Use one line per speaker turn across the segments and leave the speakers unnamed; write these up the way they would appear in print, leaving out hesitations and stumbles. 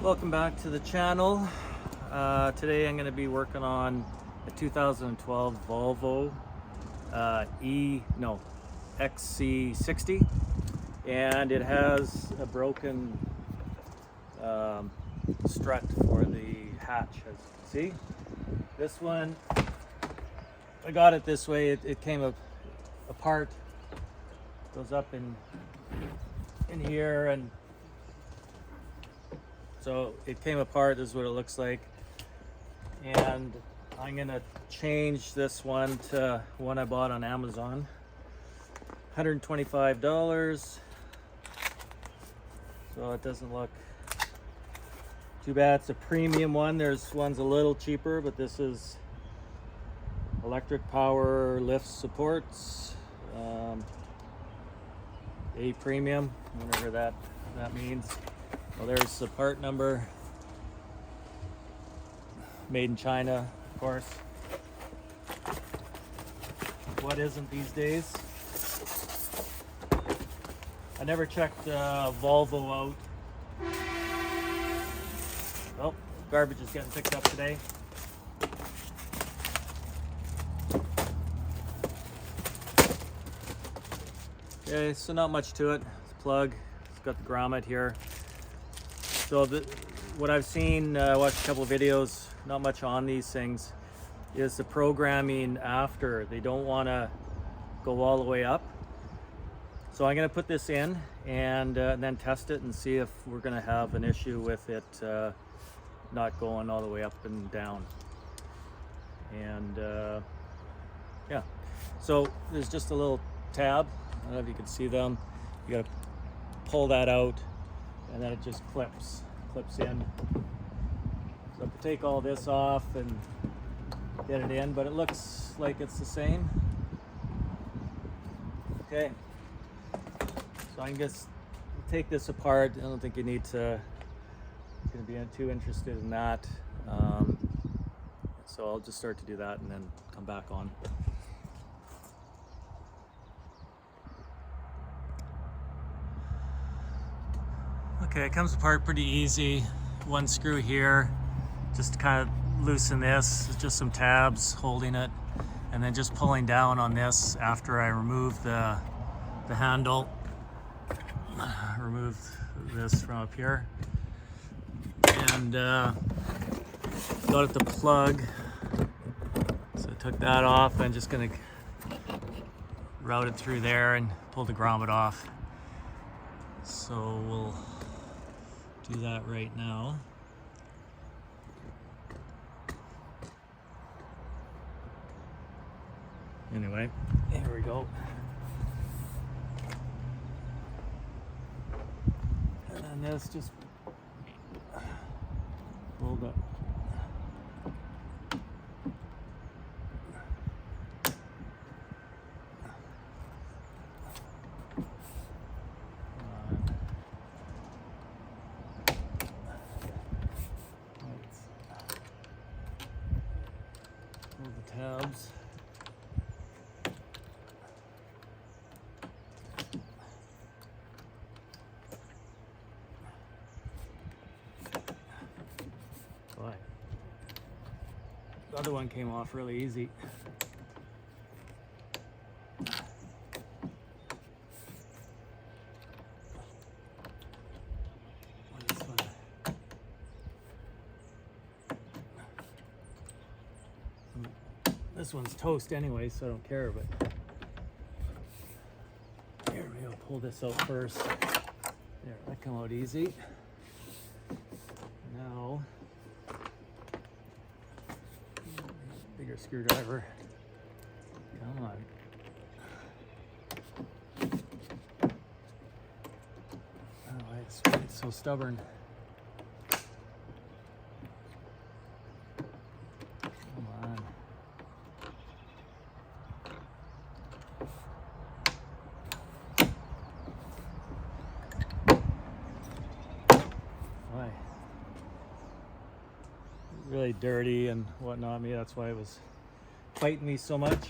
Welcome back to the channel. Today I'm going to be working on a 2012 Volvo XC60, and it has a broken strut for the hatch, as you can see. This one, I got it this way. It came apart, goes up in here, and so it came apart. This is what it looks like, and I'm gonna change this one to one I bought on Amazon, $125, so it doesn't look too bad. It's a premium one. There's ones a little cheaper, but this is electric power lift supports, A premium, whatever that means. Well, there's the part number. Made in China, of course. What isn't these days? I never checked Volvo out. Oh, garbage is getting picked up today. Okay, so not much to it. It's a plug. It's got the grommet here. So what I've seen, watched a couple of videos, not much on these things, is the programming after. They don't want to go all the way up. So I'm going to put this in and then test it and see if we're going to have an issue with it not going all the way up and down. And yeah, so there's just a little tab. I don't know if you can see them. You got to pull that out, and then it just clips in. So I have to take all this off and get it in, but it looks like it's the same. Okay, so I can just take this apart. I don't think you need to, going to be too interested in that. So I'll just start to do that and then come back on. Okay, it comes apart pretty easy. One screw here, just to kind of loosen this. It's just some tabs holding it, and then just pulling down on this after I remove the handle. Remove this from up here, and got it the plug. So I took that off. I'm just gonna route it through there and pull the grommet off. So we'll do that right now. Anyway, here we go. And then this just rolled up. The tabs. Boy, the other one came off really easy. This one's toast anyway, so I don't care, but here, maybe I'll pull this out first. There, that come out easy. Now, bigger screwdriver. Come on. Oh, it's so stubborn. Really dirty and whatnot. Maybe that's why it was fighting me so much.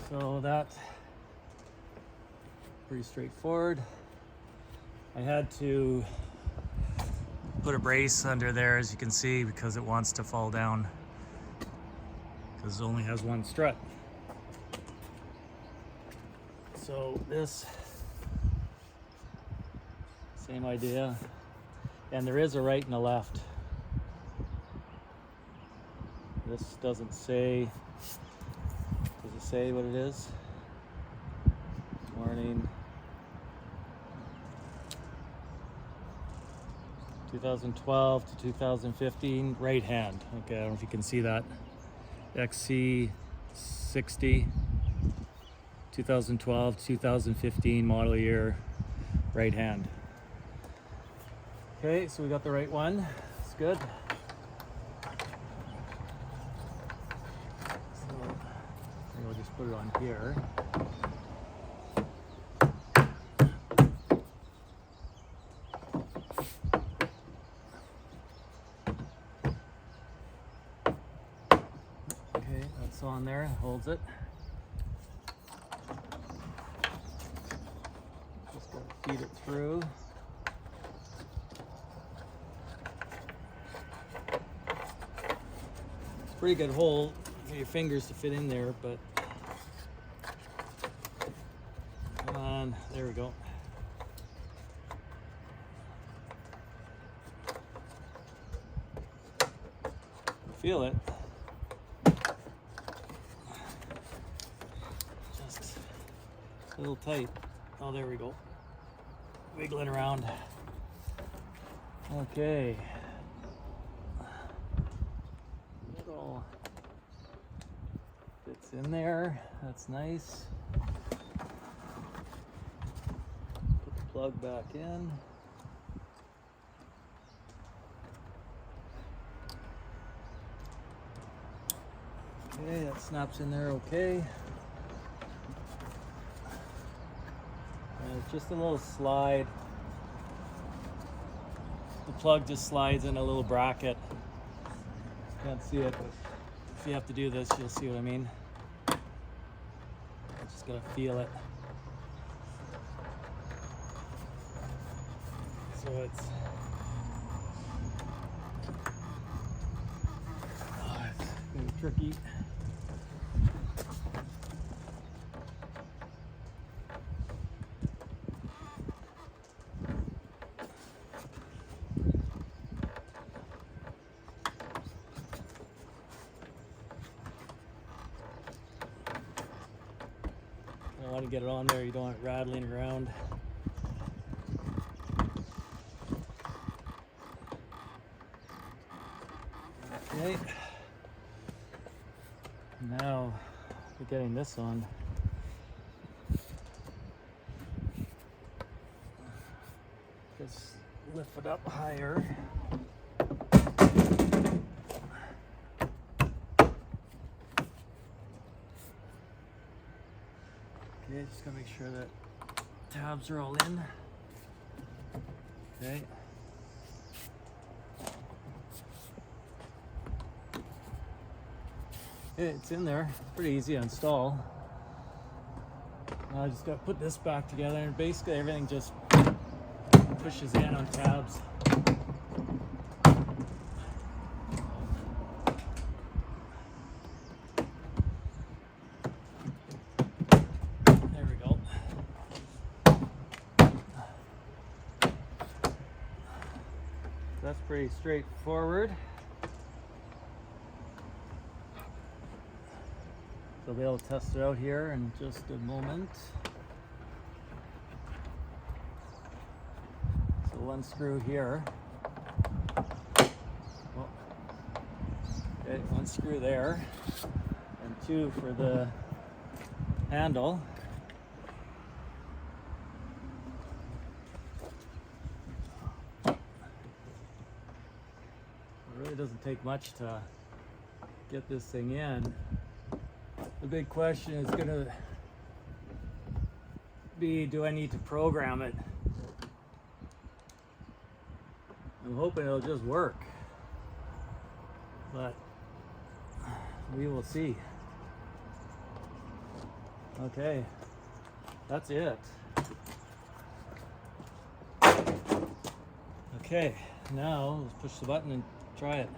So that's pretty straightforward. I had to put a brace under there, as you can see, because it wants to fall down, because it only has one strut. So this, same idea, and there is a right and a left. This doesn't say, does it say what it is? Warning. 2012 to 2015, right hand. Okay, I don't know if you can see that. XC60, 2012, 2015 model year, right hand. Okay, so we got the right one. It's good. So we'll just put it on here. Okay, that's on there, holds it. Just gotta feed it through. It's a pretty good hole for your fingers to fit in there, but come on, there we go. Feel it. Just a little tight. Oh, there we go. Wiggling around. Okay. It all fits in there. That's nice. Put the plug back in. Okay, that snaps in there okay. And it's just a little slide. The plug just slides in a little bracket. Can't see it, but if you have to do this, you'll see what I mean. Just gotta feel it. So it's gonna be tricky. I want to get it on there, you don't want it rattling around. Okay. Now we're getting this on. Just lift it up higher. Okay, just gotta make sure that tabs are all in. Okay. Okay, it's in there. Pretty easy to install. Now I just gotta put this back together, and basically everything just pushes in on tabs. That's pretty straightforward. So we'll be able to test it out here in just a moment. So one screw here. Oh. Okay, one screw there, and two for the handle. It really doesn't take much to get this thing in. The big question is going to be, do I need to program it? I'm hoping it'll just work, but we will see. Okay, that's it. Okay, Now let's push the button and try it.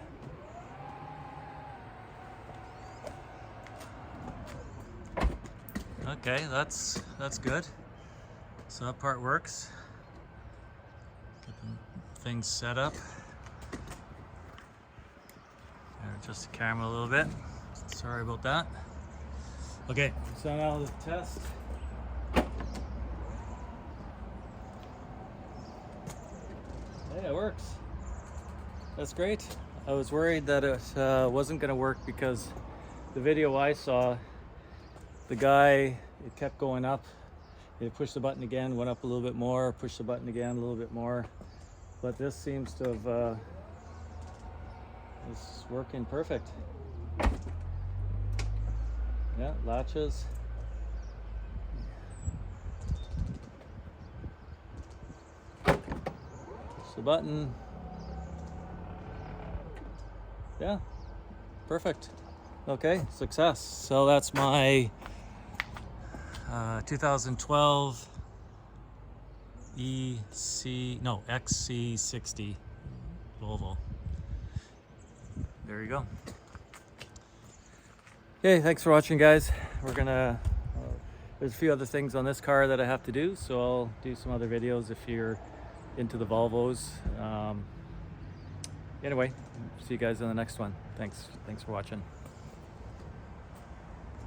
Okay, that's good. So that part works. Get the things set up. Adjust the camera a little bit. Sorry about that. Okay, so now the test. Hey, it works. That's great. I was worried that it wasn't going to work because the video I saw, the guy, it kept going up. He pushed the button again, went up a little bit more, pushed the button again a little bit more. But this seems to have, it's working perfect. Yeah, latches. Push the button. Yeah, perfect. Okay, success. So that's my 2012 XC60 Volvo. There you go. Okay, thanks for watching, guys. We're gonna there's a few other things on this car that I have to do, so I'll do some other videos if you're into the Volvos. Anyway, see you guys in the next one. Thanks for watching.